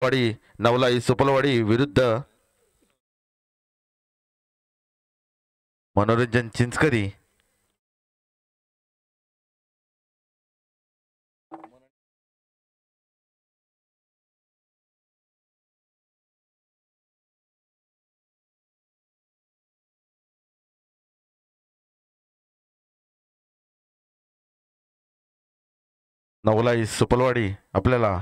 वाडी नवलाई सुपलवाडी विरुद्ध मनोरंजन चिंचकरी. नवलाई सुपलवाडी आपल्याला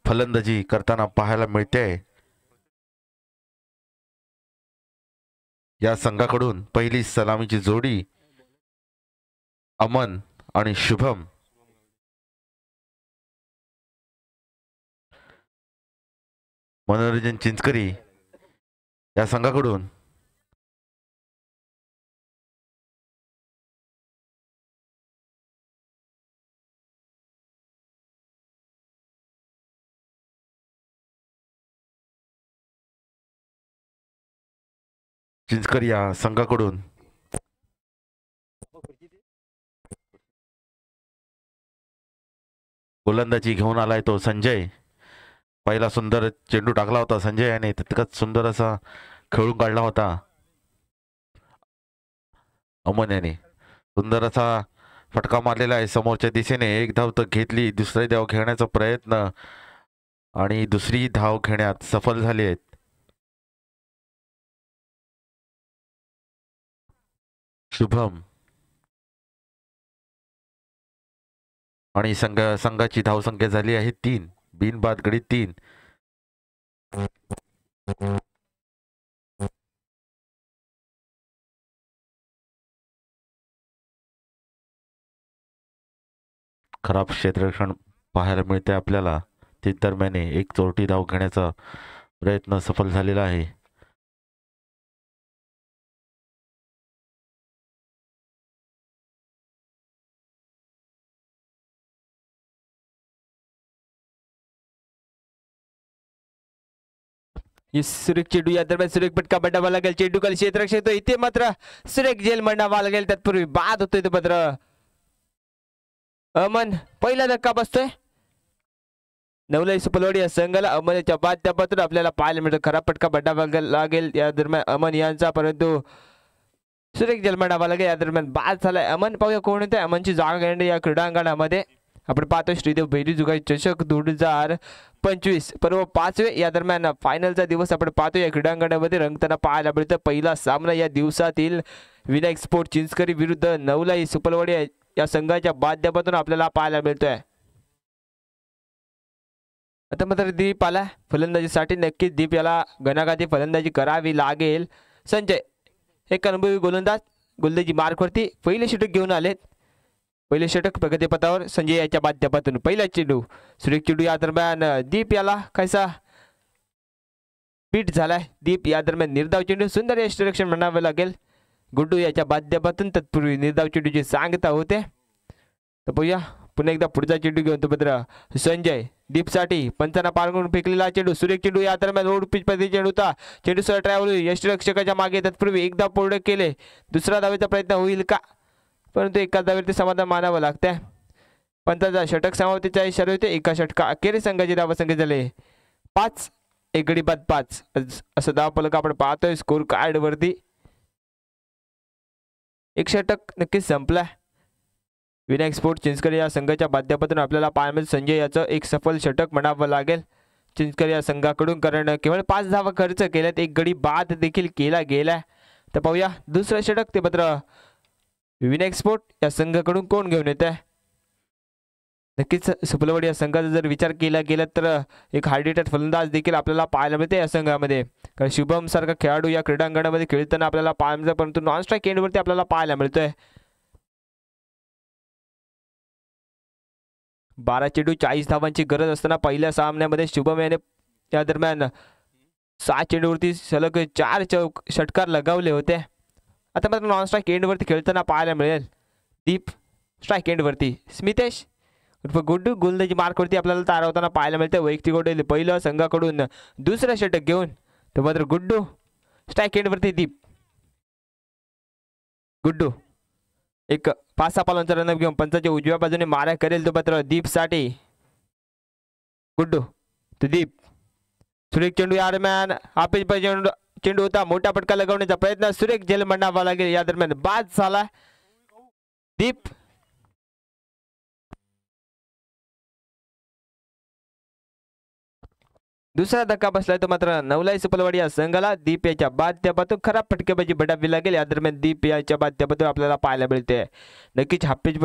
फलंदाजी करताना पाहायला मिळते. या संघाकडून पहिली सलामीची जोडी अमन आणि शुभम. मनोरंजन चिंचकरी या संघाकडून चिंचकरी या संघाकडून गोलंदाजी घेऊन आलाय तो संजय. पहिला सुंदर चेंडू टाकला होता संजय याने, तितकाच सुंदर असा खेळून काढला होता अमन याने. सुंदर असा फटका मारलेला आहे समोरच्या दिशेने. एक धाव तर घेतली, दुसरी धाव घेण्याचा प्रयत्न आणि दुसरी धाव घेण्यात सफल झाले आहेत. शुभम आणि संघाची धावसंख्या झाली आहे 3. बिनबाद गडी 3. खराब क्षेत्ररक्षण पाहायला मिळते आपल्याला. ते दरम्याने एक चोरटी धाव घेण्याचा प्रयत्न सफल झालेला आहे. सुरेख चेंडू या दरम्यान सुरेख पटका बंडावा लागेल. चेंडू खाली क्षेत्ररक्षक तो इथे मात्र सुरेख जेल मंडावा लागेल. तत्पूर्वी बाद होतोय तो मात्र अमन पहिला धक्का बसतोय. नवलाई सुपलवाडी या संघाला अमनच्या माध्यमातून आपल्याला पाहायला मिळतं. खराब पटका बंडावा लागेल या दरम्यान अमन यांचा, परंतु सुरेख जेल मंडावा लागेल. या दरम्यान बाद झालाय अमन. पाहूया कोण येते अमनची जागा घेणे या क्रीडांगणामध्ये. आपण पाहतोय श्रीदेव भैरी जुगाई चषक 2025 पर्व 5वे या दरम्यान फायनलचा दिवस आपण पाहतोय या क्रीडांगणामध्ये रंगताना पाहायला मिळतं. पहिला सामना या दिवसातील विनायक स्पोर्ट चिंचकरी विरुद्ध नवलाई सुपलवाडी या संघाच्या माध्यमातून आपल्याला पाहायला मिळतोय. आता मात्र दीप आला फलंदाजीसाठी. नक्कीच दीप याला घणाघाती फलंदाजी करावी लागेल. संजय एक अनुभवी गोलंदाजी मार्कवरती पहिले षटक घेऊन आलेत. पहिले षटक प्रगतीपथावर संजय याच्या माध्यमातून. पहिला चेंडू सुरेख चेंडू या दरम्यान दीप याला कायसा बीट झालाय. दीप या दरम्यान निर्धाव चेंडू सुंदर यष्टरक्षण म्हणावे लागेल गुड्डू याच्या माध्यमातून. तत्पूर्वी निर्धाव चेंडूची सांगता होते. तर पाहूया पुन्हा एकदा पुढचा चेंडू घेऊन तो पत्र संजय दीपसाठी पंचांना पार करून फेकलेला चेंडू. सुरेख चेंडू या दरम्यान ओढ पिच पद्धती चेंडू होता. चेंडू सर ट्रॅव्हल यष्टरक्षकाच्या मागे. तत्पूर्वी एकदा पूर्ण केले. दुसरा धावेचा प्रयत्न होईल का, परंतु एका धावेवरती समाधान मानावं लागतंय. पंचाचा षटक समाप्तीचा इशारा होते. एका षटका अखेरीस संघाची धावसंख्या झाले 5. एक गडी बाद 5 असं धावफलक आपण पाहतोय स्कोर कार्ड वरती. एक षटक नक्कीच संपलाय. विनायक स्पोर्ट चिंचकरी या संघाच्या माध्यमातून आपल्याला पाहायला संजय याचं एक सफल षटक म्हणावं लागेल चिंचकरी या संघाकडून, कारण केवळ 5 धावा खर्च केल्यात. एक गडी बाद देखील केला गेलाय. तर पाहूया दुसरं षटक ते पत्र विनायक स्पोर्ट या संघाकडून कोण घेऊन येत आहे. नक्कीच सुपलवाडी या संघाचा जर विचार केला गेला तर एक हार्ड हिटर फलंदाज देखील आपल्याला पाहायला मिळते या संघामध्ये. कारण शुभम सारखा खेळाडू या क्रीडांगणामध्ये खेळताना आपल्याला पाहायला मिळतं, परंतु नॉन स्ट्राईक एंडवरती आपल्याला पाहायला मिळतोय. 12 चेंडू 40 धावांची गरज असताना पहिल्या सामन्यामध्ये शुभम याने या दरम्यान 6 चेंडूवरती सलग 4 षटकार लगावले होते. आता मात्र नॉन स्ट्राईक एंडवरती खेळताना पाहायला मिळेल दीप. स्ट्राईक एंडवरती स्मितेश गुड्डू गोलंदाजी मार्कवरती आपल्याला तारवताना पाहायला मिळते. वैयक्तिक गोडे पहिलं संघाकडून दुसरं षटक घेऊन तर मात्र गुड्डू स्ट्राईक एंडवरती दीप. गुड्डू एक 5-6 पालांचा रनअप घेऊन पंचाच्या उजव्या बाजूने मारा करेल तो मात्र दीपसाठी. गुड्डू तो दीप सुरेख चेंडू या दरम्यान हापेज चेंडू होता, मोठा फटका लगावण्याचा प्रयत्न सुरेख झेल म्हणावा लागेल. या दरम्यान बाद झाला दीप. दुसरा धक्का बसलाय तो मात्र नवलाई सुपलवाडी या संघाला. दीप याच्या बादत्यापासून खराब फटकेबाजी बडावी लागेल. या दरम्यान दीप याच्या बादत्यापासून आपल्याला पाहायला मिळते. नक्कीच हापेज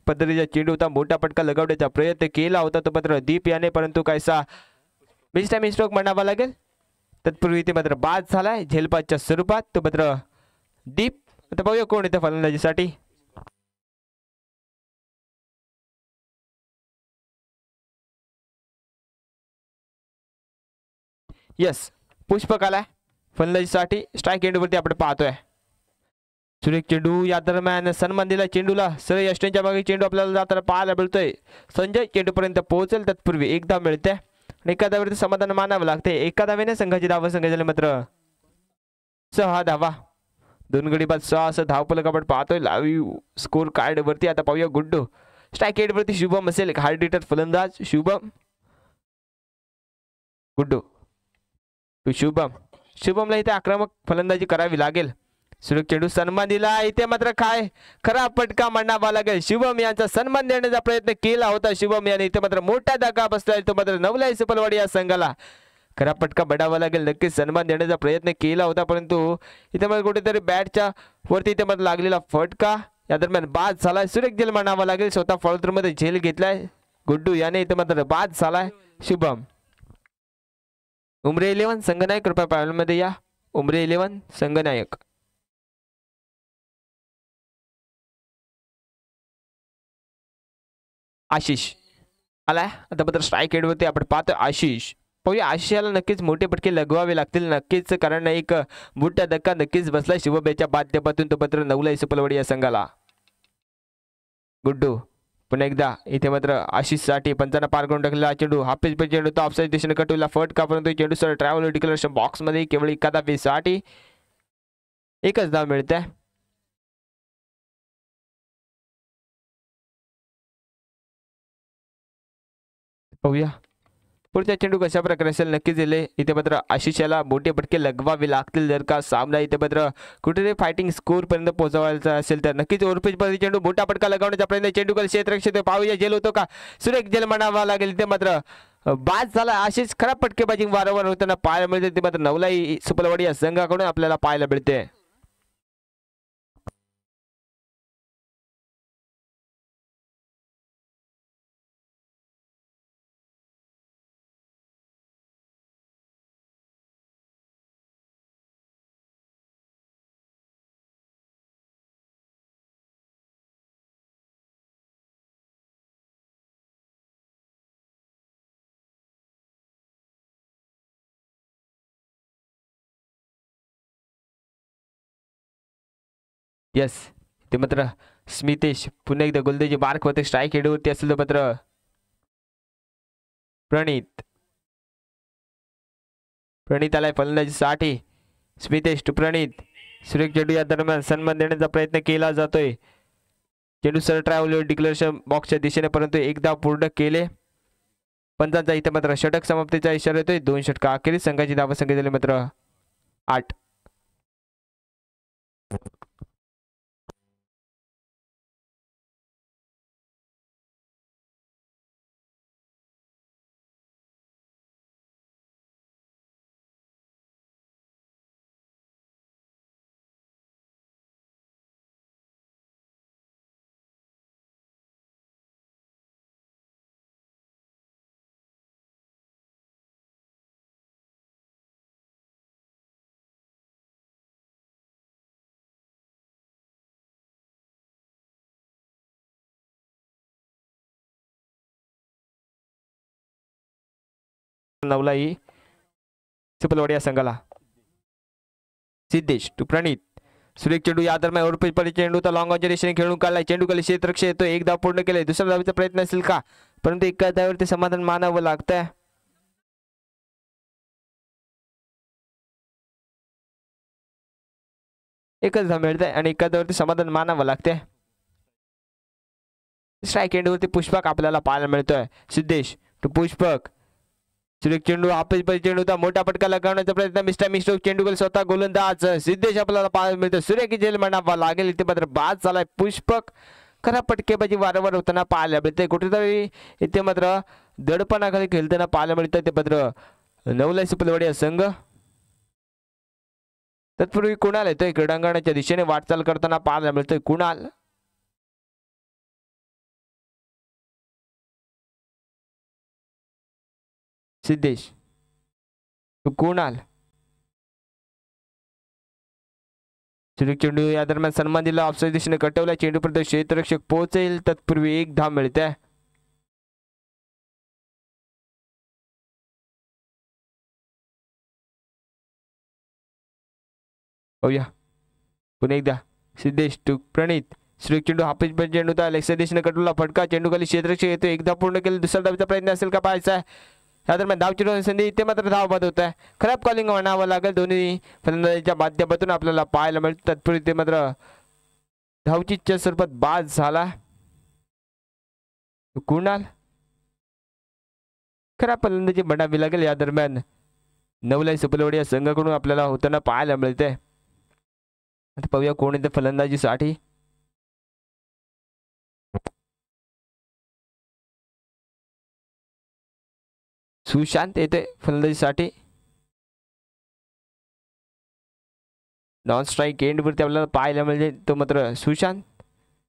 पद्धतीचा चेंडू होता, मोठा फटका लगावण्याचा प्रयत्न केला होता तो मात्र दीप याने, परंतु कायसा मिस स्ट्रोक म्हणावा लागेल. तत्पूर्वी ते मात्र बाद झालाय झेलपाच्या स्वरूपात तो मात्र दीप. आता पाहूया कोण येतं फलंदाजीसाठी. यस, पुष्पक आलाय फलंदाजीसाठी. स्ट्राईक एंडवरती आपण पाहतोय. सुरेख चेंडू या दरम्यान सन्मान दिला चेंडूला. सरळ यष्टींच्या मागे चेंडू आपल्याला जाताना पाहायला मिळतोय. संजय चेंडूपर्यंत पोहोचेल तत्पूर्वी एक धाव मिळते आणि एका धावेवरती समाधान मानावं लागते. एका धावेने संघाची धाव संख्या झाली मात्र 6 धावा. 2 गडी बाद 6 असं धावफलक आपण पाहतोय लाईव्ह स्कोर कार्ड वरती. आता पाहूया गुड्डू. स्ट्राईक एंड वरती शुभम असेल, हार्ड हिटर फलंदाज शुभम. गुड्डू टू शुभम. शुभमला इथे आक्रमक फलंदाजी करावी लागेल. सुरेख चेंडू सन्मान दिला. इथे मात्र काय खराब फटका म्हणावा लागेल. शुभम यांचा सन्मान देण्याचा प्रयत्न केला होता शुभम याने. इथे मात्र मोठा धक्का बसलाय तो मात्र नवलाई सुपलवाडी या संघाला. खराब फटका बडावा लागेल. नक्कीच सन्मान देण्याचा प्रयत्न केला होता, परंतु इथे मात्र कुठेतरी बॅटच्या वरती इथे मात्र लागलेला फटका या दरम्यान बाद झालाय. सुरेख झेल म्हणावा लागेल. स्वतः फॉलोथ्रू मध्ये झेल घेतलाय गुड्डू याने. इथे मात्र बाद झालाय शुभम. उमरे 11 संघनायक कृपया पॅनलमध्ये या. उमरे 11 संघनायक. आशिष आलाय आता मात्र स्ट्राईक एंडवरती आपण पाहतोय आशिष. पाहूया आशिषाला नक्कीच मोठे फटके लगवावे लागतील नक्कीच, कारण एक मोठा धक्का नक्कीच बसला शिवबेच्या बाध्यपातून तो मात्र नवलाई सुपलवाडी या संघाला. गुड्डू पुन्हा एकदा इथे मात्र आशिषसाठी पंचांना पार करून टाकलेला चेंडू. हाफेज पे चेंडू तो ऑफसाईड दिशेने कटवला फटका, परंतु चेंडू सर ट्रॅव्हल डिक्लेरेशन बॉक्स मध्ये केवळ एका धावेसाठी एकच धाव मिळते. पाहूया पुढचा चेंडू कशा प्रकारे असेल. नक्कीच दिले इथे मात्र आशिषाला मोठे फटके लगवावे लागतील जर का सामना इथे मात्र कुठेतरी फायटिंग स्कोर पर्यंत पोहोचवायचा असेल तर. नक्कीच ओरपेज मध्ये चेंडू मोठा फटका लगावण्याचा प्रयत्न. चेंडू क्षेत्र पाहूया जेल होतो का. सुरेख जेल म्हणावा लागेल. इथे मात्र बाद झाला. आशिष खराब फटकेबाजी वारंवार होताना पाहायला मिळते. ते मात्र नवलाई सुपलवाडी या संघाकडून आपल्याला पाहायला मिळते. यस ते मात्र स्मितेश पुन्हा एकदा गोलंदाजी मार्क होते. स्ट्राईक हेडवरती असेल तर मात्र प्रणीत आलाय फलंदाजीसाठी. स्मितेश टू प्रणीत. सुरेख चेंडू या दरम्यान सन्मान देण्याचा प्रयत्न केला जातोय. चेंडू सर ट्रॅव्हल डिक्लेरेशन बॉक्सच्या दिशेने, परंतु एक धाव पूर्ण केले. पंचांचा इथे मात्र षटक समाप्तीचा इशारा येतोय. 2 षटका अखेरीस संघाची धावसंख्या झाली मात्र 8. नवलाई सुपलवाडी या संघाला. सिद्धेश टू प्रणीत. सुरेख चेंडू या दरम्यान ओरपेज पडे चेंडू तर लॉंग ऑनच्या दिशेने खेळून काढलाय. चेंडू खाली क्षेत्ररक्षक येतो. एक धाव पूर्ण केले. दुसऱ्या धावेचा प्रयत्न असेल का, परंतु एका धावेवरती समाधान मानावं लागतंय. एकच धाव मिळतंय आणि एका धावेवरती समाधान मानावं लागतंय. स्ट्राईक एंडवरती पुष्पक आपल्याला पाहायला मिळतोय. सिद्धेश टू पुष्पक. सुरेख चेंडू आपच चेंडू होता, मोठा फटका लगावण्याचा प्रयत्न मिस्टर मिस्टोक चेंडू स्वतः गोलंदाज सिद्धेश आपल्याला पाहायला मिळतो. सुरेख झेल म्हणावा लागेल इथे मात्र बाद झालाय. पुष्पक खरा फटकेबाजी वारंवार होताना पाहायला मिळते. कुठेतरी इथे मात्र दडपणाखाली खेळताना पाहायला मिळतं ते मात्र नवलाई सुपलवाडी संघ. तत्पूर्वी कुणाल येतोय क्रीडांगणाच्या दिशेने वाटचाल करताना पाहायला मिळतोय. कुणाल सिद्धेश कुणाल सुरेख चेंडू या दरम्यान सन्मान दिला. ऑफसाईड दिशेने कटवला. चेंडूपर्यंत क्षेत्ररक्षक पोहोचेल तत्पूर्वी एक धाव मिळते. पाहूया पुन्हा एकदा सिद्धेश टू प्रणित. सुरेख चेंडू हाफिज चेंडू होता. लेक्सर दिशेने कटवला फटका. चेंडू खाली क्षेत्ररक्षक येतो. एकदा पूर्ण केलं. दुसरा धावचा प्रयत्न असेल का पाहायचा आहे. या दरम्यान धाव चेंडू संधी इथे मात्र धाव बाद होत आहे. खराब कॉलिंग म्हणावं लागेल. दोन्ही फलंदाजीच्या माध्यमातून आपल्याला पाहायला मिळतं. तत्पूर्वी ते मात्र धावचीच्या स्वरूपात बाद झाला. कुणाल खराब फलंदाजी म्हणावी लागेल. या दरम्यान नवलाई सुपलवाडी या संघाकडून आपल्याला होताना पाहायला मिळते. आता पाहूया कोण येते फलंदाजीसाठी. सुशांत येते फलंदाजीसाठी. नॉन स्ट्राईक एंड वरती आपल्याला पाहायला मिळते तो मात्र सुशांत.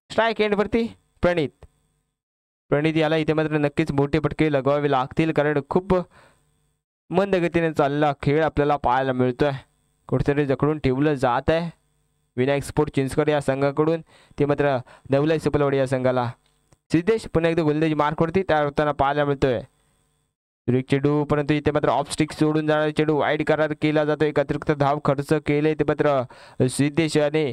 स्ट्राईक एंड वरती प्रणित याला इथे मात्र नक्कीच मोठे फटके लगावावे लागतील. कारण खूप मंद गतीने चाललेला खेळ आपल्याला पाहायला मिळतोय. कुठेतरी जखडून ठेवलं जात आहे विनायक स्पोर्ट चिंचकर या संघाकडून. ते मात्र नवलाई सुपलवाडी या संघाला. सिद्धेश पुन्हा एकदा गोलंदाजी मार्कवरती तयार होताना पाहायला मिळतोय. सुरेख चेंडू परंतु इथे मात्र ऑफ स्टिक सोडून जाणारा चेंडू वाईड करार केला जातो. एक अतिरिक्त धाव खर्च केले ते मात्र सिद्धेश आणि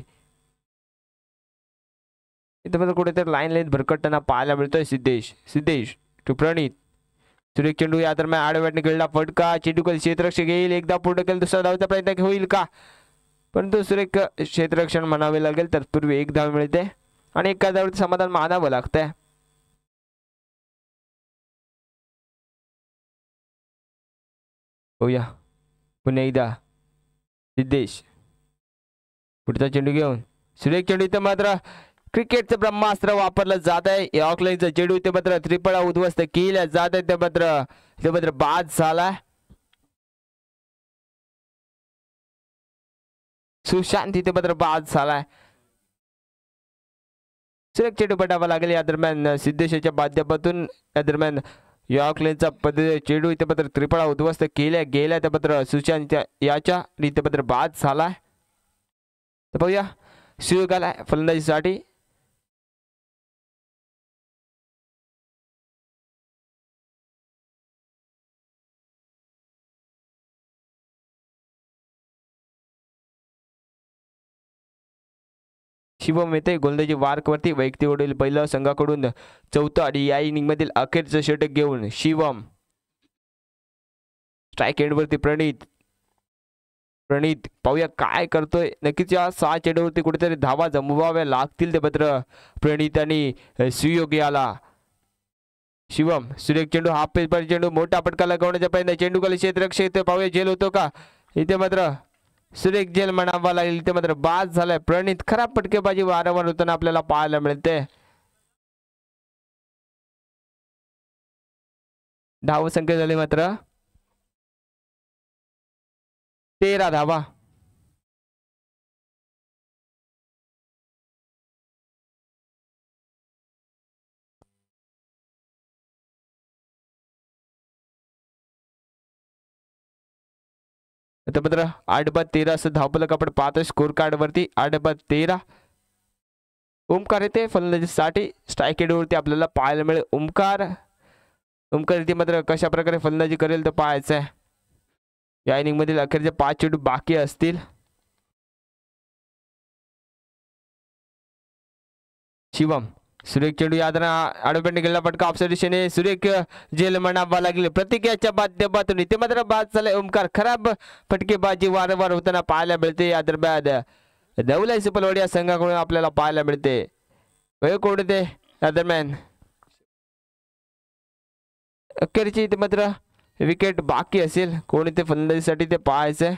इथे मात्र कुठेतरी लाईन भरकटताना पाहायला मिळतोय. सिद्धेश टू प्रणित. सुरेख चेंडू या दरम्यान आडव्याने खेळला फटका. चेंडू खाली क्षेत्ररक्षक येईल. एकदा पूर्ण केलं. दुसरा धावचा प्रयत्न होईल का. परंतु सुरेख क्षेत्ररक्षण म्हणावे लागेल. तत्पूर्वी एक धाव मिळते आणि एका धावचे समाधान मानावं लागतंय. होया पुन्हा एकदा सिद्धेश पुढचा चेंडू घेऊन. सुरेख चेंडू इथं मात्र क्रिकेटचं ब्रह्मास्त्र वापरलं जात आहे. ऑकलाईनचा चेंडू इथे मात्र त्रिफळा उद्ध्वस्त केला जात आहे. ते मात्र बाद झाला. सुशांत इथे मात्र बाद झालाय. सुरेख चेंडू पटावा लागेल. या दरम्यान सिद्धेशाच्या माध्यमातून या दरम्यान ऑकलाईनचा चेंडू इथे मात्र त्रिफळा उद्ध्वस्त केल्या गेल्या. त्या मात्र सुशांत याच्या इथे मात्र बाद झालाय. तर पाहूया सुयोग आलाय फलंदाजीसाठी. शिवम येते गोलंदाजी मार्कवरती. वैयक्तिक वडील पहिलं संघाकडून चौथं आणि या इनिंग मधील अखेरचं षटक घेऊन शिवम. स्ट्राईक एंडवरती प्रणित पाहूया काय करतोय नक्कीच. या 6 चेंडूवरती कुठेतरी धावा जमवाव्या लागतील ते मात्र प्रणित आणि सुयोग याला. शिवम सुरेख चेंडू हाफ पेस पर चेंडू मोठा फटका लगावण्याचा प्रयत्न. चेंडू खाली क्षेत्ररक्षक पाहूया झेल होतो का. इथे मात्र सुरेख झेल म्हणावा लागेल. इथे मात्र बाद झालाय. प्रणित खराब फटकेबाजी वारंवार होताना आपल्याला पाहायला मिळते. धाव संख्या झाली मात्र 13 धावा. आता मात्र 8/13 असं धावफलक आपण पाहतोय स्कोर कार्ड वरती. 8/13 ओमकार येते फलंदाजीसाठी. स्ट्राईक एंडवरती आपल्याला पाहायला मिळेल ओमकार इथे मात्र कशा प्रकारे फलंदाजी करेल तर पाहायचं आहे. या इनिंग मधील अखेरचे 5 चेंडू बाकी असतील. शिवम सुरेख चेंडू यादना आडोपंडी गेला फटका ऑफसाईड दिशेने. सुरेख झेल म्हणावा लागले प्रतिक्रियाच्या माध्यमातून. इथे मात्र बाद झालाय ओमकार. खराब फटकेबाजी वारंवार होताना पाहायला मिळते. या दरम्यान नवलाई सुपलवाडी या संघाकडून आपल्याला पाहायला मिळते. कोण ते या दरम्यान अखेरची इथे मात्र विकेट बाकी असेल, कोण इथे फलंदाजीसाठी ते पाहायचंय.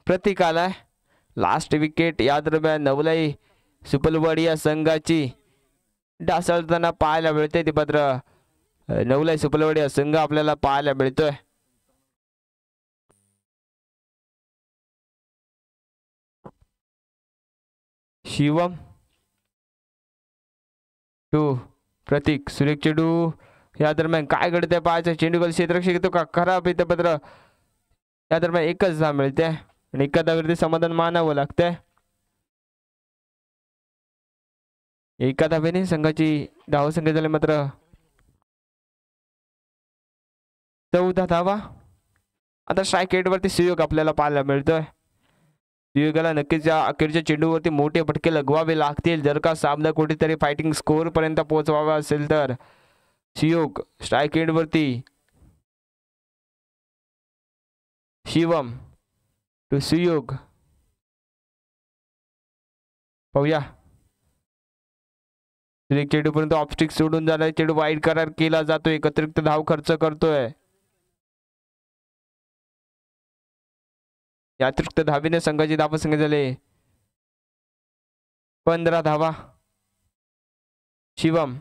प्रतीक आलाय. लास्ट विकेट या दरम्यान नवलाई सुपलवाडी या संघाची ढासळताना पाहायला मिळते. ते मात्र नवलाई सुपलवाडी या संघ आपल्याला पाहायला मिळतोय. शिवम टू प्रतीक, सुरेख चेंडू या दरम्यान काय घडतंय पाहायचं. चेंडू क्षेत्ररक्षक येतो का खराब येतं पत्र. या दरम्यान एकच धाव मिळते आणि एका धावेवरती समाधान मानावं लागतंय. एका धावेने संघाची धावसंख्या झाली मात्र 14 धावा. आता स्ट्राईक रेटवरती सुयोग आपल्याला पाहायला मिळतोय. सुयोगाला नक्कीच या अखेरच्या चेंडूवरती मोठे फटके लगवावे लागतील जर का सामना कुठेतरी फायटिंग स्कोर पर्यंत पोहोचवावा असेल तर. सुयोग स्ट्राईक रेटवरती. शिवम टू सुयोग. पाहूया चेंडू पर्यंत ऑफस्टिक सोडून झालाय. चेंडू वाईड करार केला जातोय. अतिरिक्त धाव खर्च करतोय. या अतिरिक्त धावेने संघाची धावसंख्या झाले 15 धावा. शिवम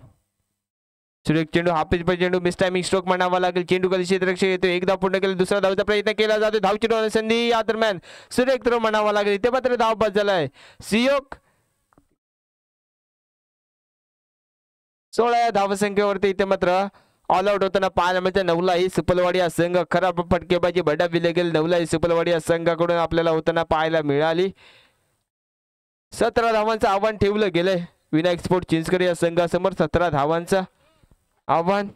सुरेख चेंडू हाफिज पर चेंडू मिस टायमिंग स्ट्रोक म्हणावा लागेल. चेंडू कधी क्षेत्ररक्षक येतो. एक धाव पूर्ण केला. दुसरा धावचा प्रयत्न केला जातो. धाव चेंडू संधी या दरम्यान सुरेख थ्रो म्हणावा लागेल. इथे मात्र धाव बाद झालाय. सुयोग 16 या धावसंख्येवरती इथे मात्र ऑल आउट होताना पाहायला मिळते. नवलाई सुपलवाडी या संघ खराब फटकेबाजी बडावी लागेल. नवलाई सुपलवाडी या संघाकडून आपल्याला होताना पाहायला मिळाली. 17 धावांचं आव्हान ठेवलं गेलंय विनायक स्पोर्ट चिंचकर या संघासमोर. 17 धावांचं आव्हान.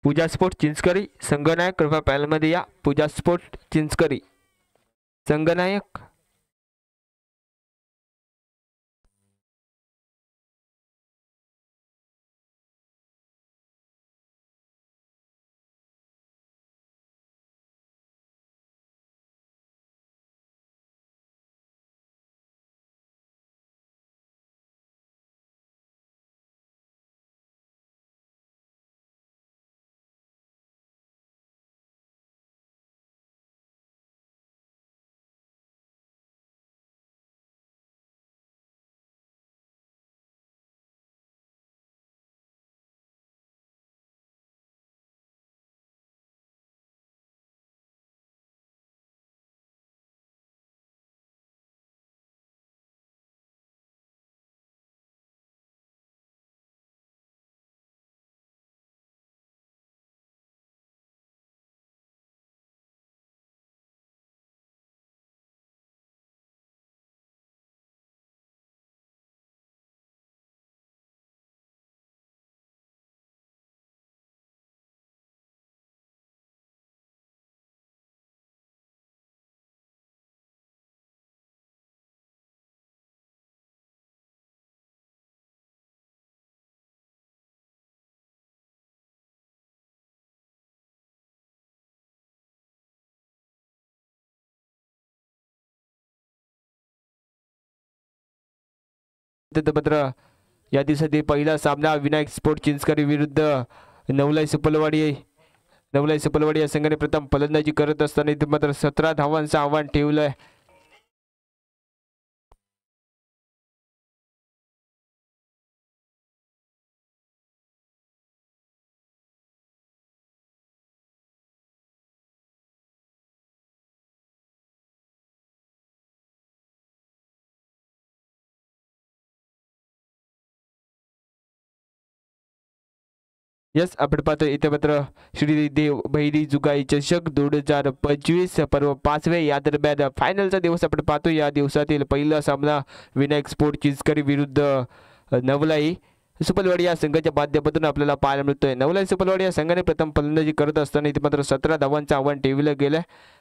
पूजा स्पोर्ट चिंचकरी संघनायक कृपया पॅनलमध्ये या. पूजा स्पोर्ट चिंचकरी संघनायक. पत्र या दिवसातील पहिला सामना विनायक स्पोर्ट चिंचकरी विरुद्ध नवलाई सुपलवाडी. नवलाई सुपलवाडी या संघाने प्रथम फलंदाजी करत असताना इथे मात्र 17 धावांचं आव्हान ठेवलंय. यस आपण पाहतो इथे मात्र श्री देव बहिरी जुगाई चषक 2025 पर्व 5वे या दरम्यान फायनलचा दिवस आपण पाहतो. या दिवसातील पहिला सामना विनायक स्पोर्ट चिंचकरी विरुद्ध नवलाई. सुपलवाडी या संघाच्या माध्यमातून आपल्याला पाहायला मिळतोय. नवलाई सुपलवाडी या संघाने प्रथम फलंदाजी करत असताना इथे मात्र 17 धावांचं आव्हान ठेवलं गेलं.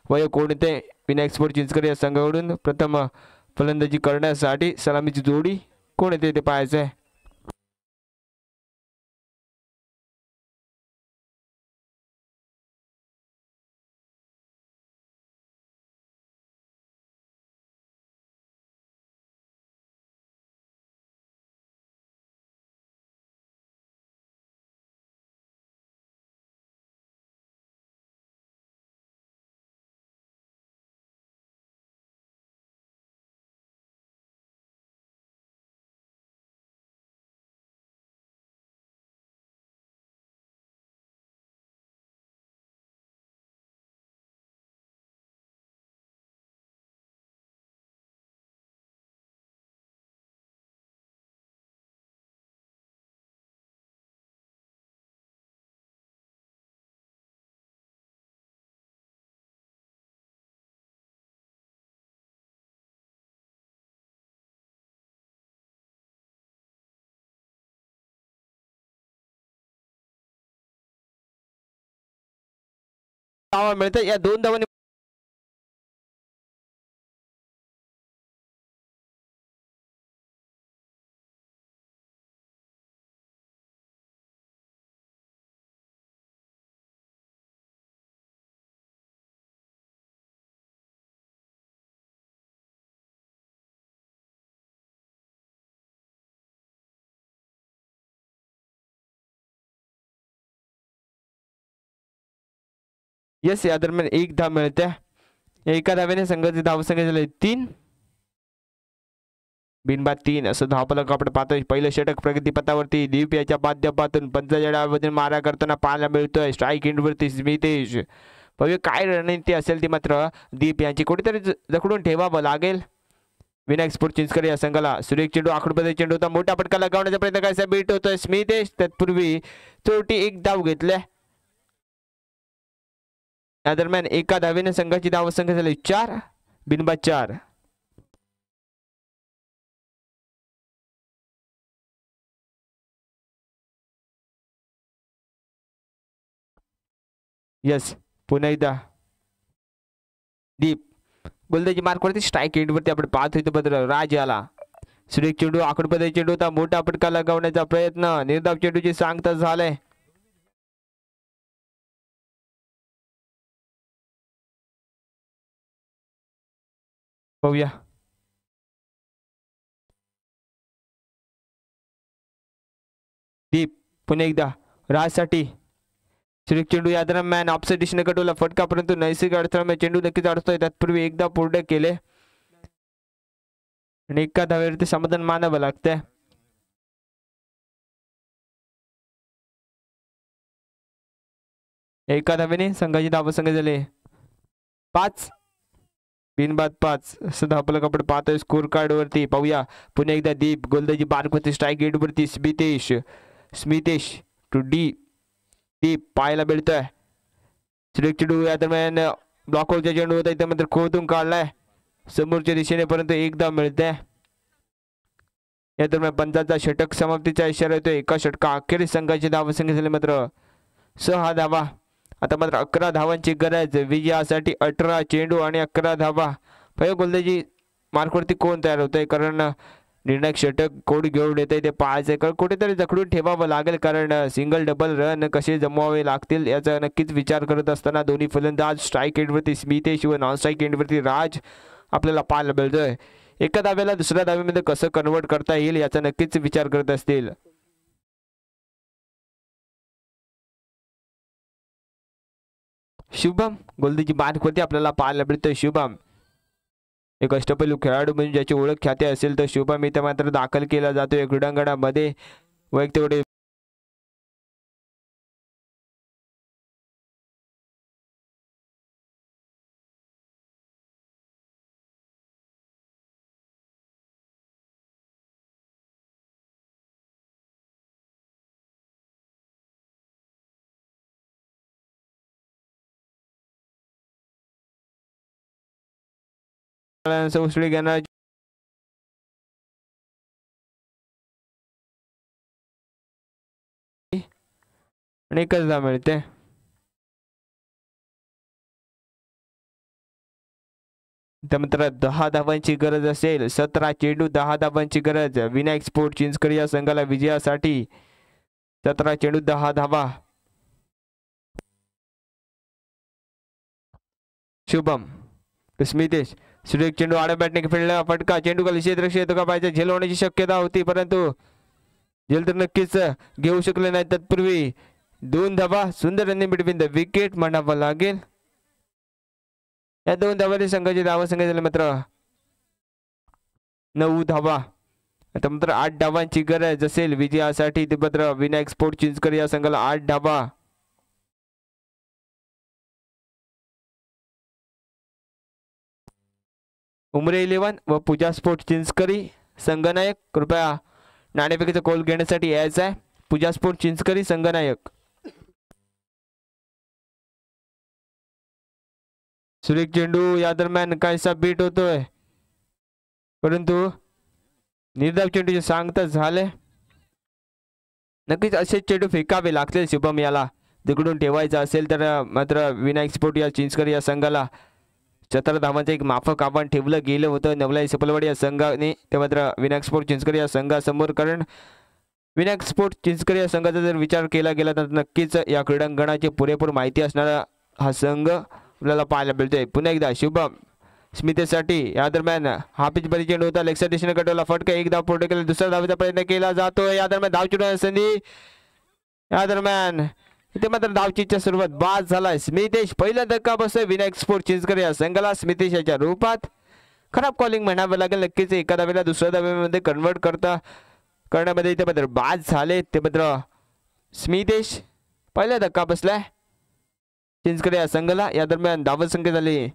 वय कोणते विनायक स्पोर्ट चिंचकर या संघाकडून प्रथम फलंदाजी करण्यासाठी सलामीची जोडी कोण येते ते पाहायचं आहे. धावा मिळतं या 2 धावांनी यस या दरम्यान 1 धाव मिळते. एका धावेने संघाचे धावसंख्या झाले 3 बिनबाद 3 असं धावफलक आपण पाहतोय. पहिलं षटक प्रगतीपथावरती दीप याच्या माध्यमातून पंचाच्या डावावरून मारा करताना पाहायला मिळतोय. स्ट्राईक एंडवरती स्मितेश. बघूया काय रणनीती असेल ती मात्र दीप यांची कुठेतरी जखडून ठेवावं लागेल. विनायक स्पोर्ट चिंचकर या संघाला सुरेख चेंडू आखडमध्ये चेंडू होता. मोठा फटका लगावण्याचा प्रयत्न करायचा बीट होतोय स्मितेश. तत्पूर्वी चोटी 1 धाव घेतल्या. या दरम्यान एका धावेने संघाची धावसंख्या झाली 4 बिनबाद 4. यस पुन्हा एकदा दीप गोलंदाजी मार्कवरती स्ट्राईक एंडवरती आपण पाहत होतो बदल राज आला. सुरेख चेंडू आकडमध्ये चेंडू होता. मोठा फटका लगावण्याचा प्रयत्न निर्धाव चेंडूची सांगता झालाय. पाहूया दीप पुन्हा एकदा राजसाठी सुरेख चेंडू या दरम्यान ऑफसाईड दिशेने कटवला फटका परंतु नैसर्गिक अडथळ्यामुळे चेंडू नक्कीच अडतोय. तत्पूर्वी एकदा पूर्ण केले आणि एका धावेवरती समाधान मानावं लागतंय. एका धावेने संघाची धावसंख्या झाली 5 बिनबाद 5 असं धावफलक आपण पाहतोय स्कोर कार्ड वरती. पाहूया पुन्हा एकदा दीप गोलंदाजी मार्कवरती स्ट्राईक गेट वरती स्मितेश टू दीप पाहायला मिळतोय. सुरेख चेंडू या दरम्यान ब्लॉकवरच्या चेंडू होता इथे मात्र खोदून काढलाय समोरच्या दिशेने परंतु एकदा मिळते. या दरम्यान पंचाचा षटक समाप्तीचा इशारा येतोय. एका षटका अखेरीस संघाची धावसंख्या झाली मात्र 6 धावा. आता मात्र 11 धावांची गरज विजयासाठी. 18 चेंडू आणि 11 धावा. पहिल्या गोलंदाजी मार्कवरती कोण तयार होतंय कारण निर्णायक षटक कोण घेऊन येते ते पाहायचंय. कारण कुठेतरी जखडून ठेवावं लागेल कारण सिंगल डबल रन कसे जमवावे लागतील याचा नक्कीच विचार करत असताना दोन्ही फलंदाज स्ट्राईक एंडवरती स्मितेश व नॉन स्ट्राईक एंडवरती राज आपल्याला पाहायला मिळतोय. एका धाव्याला दुसऱ्या धाव्यामध्ये कसं कन्वर्ट करता येईल याचा नक्कीच विचार करत असतील. शुभम गोलंदाजी मार्कवरती आपल्याला पाहायला मिळतोय. शुभम एक अष्टपैलू खेळाडू म्हणजे ज्याची ओळख ख्याती असेल तर शुभम इथे मात्र दाखल केला जातोय क्रीडांगणामध्ये. वैयक्तिक उसळी घेणार आणि एकच धाव मिळते. त्यानंतर 10 धावांची गरज असेल. 17 चेंडू 10 धावांची गरज. विनायक स्पोर्ट चिंचकर या संघाला विजयासाठी 17 चेंडू 10 धावा. शुभम स्मितेश सुरेख चेंडू आडव्या बॅटने खेळला फटका. चेंडू खाली क्षेत्ररक्षक येतो का पाहिजे. झेल होण्याची शक्यता होती परंतु झेल तर नक्कीच घेऊ शकले नाही. तत्पूर्वी 2 धावा. सुंदर रनिंग बिटवीन द विकेट म्हणावं लागेल. या 2 धावांनी संघाची धावा संख्या झाली मात्र 9 धावा. आता मात्र 8 धावांची गरज असेल विजयासाठी. ते मात्र विनायक स्पोर्ट चिंचकर या संघाला 8 धावा. उमरे 11 व पूजा स्पोर्ट चिंचकरी संघनायक कृपया नाणेफेकीचा कॉल घेण्यासाठी यायचा आहे. पूजा स्पोर्ट चिंचकरी संघनायक. सुरेख चेंडू या दरम्यान काहीसा बीट होतोय परंतु निर्धाव चेंडूचे सांगता झाले. नक्कीच असे चेंडू फेकावे लागतील शुभम याला तिकडून ठेवायचा असेल तर. मात्र विनायक स्पोर्ट या चिंचकर या संघाला 17 धावांचं एक माफक आव्हान ठेवलं गेलं होतं नवलाई सपलवाडी या संघाने. ते मात्र विनायक स्पोर्ट चिंचकर या संघासमोर. कारण विनायक स्पोर्ट चिंचकर या संघाचा जर विचार केला गेला तर नक्कीच या क्रीडांगणाची पुरेपूर माहिती असणारा हा संघ आपल्याला पाहायला मिळतोय. पुन्हा एकदा शुभम स्मितेसाठी या दरम्यान हा पिच बरी चेंडू होता. लेग साइड दिशेने कटवला फटका. एक धाव पुढे केला. दुसरा धावाचा प्रयत्न केला जातोय. या दरम्यान धाव चुकवण्याची संधी. या दरम्यान इथे मात्र धावचीच्या सुरुवात बाद झालाय. स्मितेश पहिला धक्का बसतोय विनायक स्पोर्ट चिंचकर या संघाला स्मितेश याच्या रूपात. खराब कॉलिंग म्हणावं लागेल नक्कीच. एका धावेला दुसऱ्या धावेमध्ये कन्वर्ट करण्यामध्ये इथे मात्र बाद झाले. ते मात्र स्मितेश पहिला धक्का बसलाय चिंचकर या संघाला. या दरम्यान धाव संख्या झाली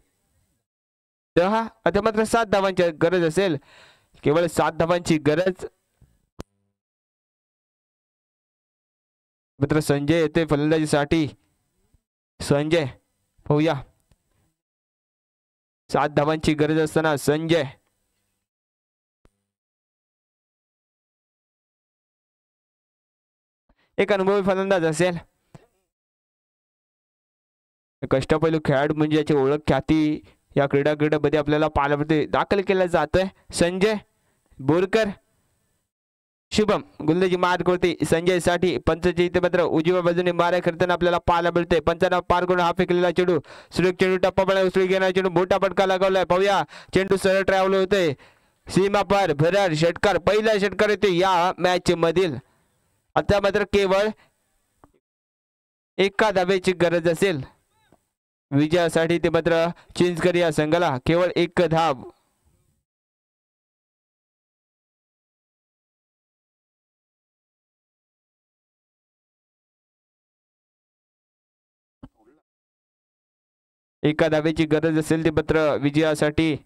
10. आता मात्र 7 धावांची गरज असेल. केवळ 7 धावांची गरज. मात्र संजय येते फलंदाजीसाठी. संजय पाहूया 7 धावांची गरज असताना संजय एक अनुभवी फलंदाज असेल. कष्टपैलू खेळाडू म्हणजे याची ओळख ख्याती या क्रीडामध्ये आपल्याला पाहायला मिळते. दाखल केला जातोय संजय बोरकर. शुभम गोलंदाजी मार करते संजय साठी. पंचची इथे मात्र उजव्या बाजूने मारा करताना आपल्याला पाहायला मिळते. पंचांना पार करून हा फेकलेला चेंडू सुरेख चेंडू टप्पा पडला उचलून घेणार चेंडू मोठा फटका लागवलाय. पाहूया चेंडू सरळ ट्रॅव्हल होतोय सीमा पार. भरार षटकार पहिला षटकार येतो या मॅच मधील. आता मात्र केवळ एका धावेची गरज असेल विजयासाठी. ते मात्र चिंचकर या संघाला केवळ 1 धाव. एका धावेची गरज असेल ते मात्र विजयासाठी.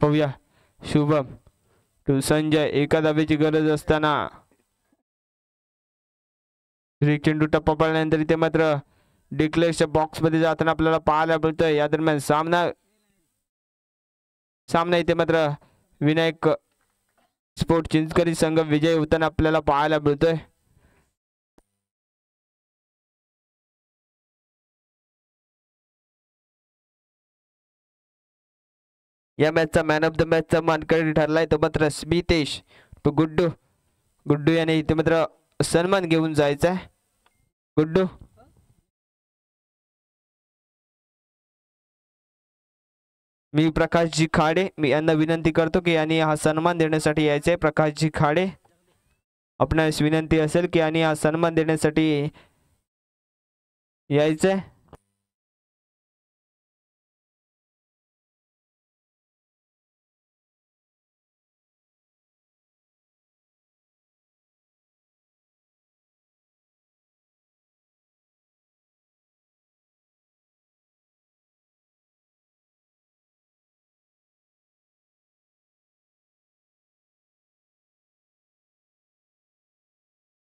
पाहूया शुभम टू संजय. एका धावेची गरज असताना चेंडू टप्पा पडल्यानंतर इथे मात्र डिक्लेअरच्या बॉक्स मध्ये जाताना आपल्याला पाहायला मिळतोय. या दरम्यान सामना इथे मात्र विनायक स्पोर्ट चिंचकरी संघ विजय होताना आपल्याला पाहायला मिळतोय. या मॅचचा मॅन ऑफ द मॅचचा मानकरी ठरलाय तो मात्र स्मितेश गुड्डू याने इथे मात्र सन्मान घेऊन जायचा आहे. गुड्डू मी प्रकाशजी खाडे मी यांना विनंती करतो की यांनी हा सन्मान देण्यासाठी यायचे आहे. प्रकाशजी खाडे आपणास विनंती असेल की यांनी हा सन्मान देण्यासाठी यायचंय.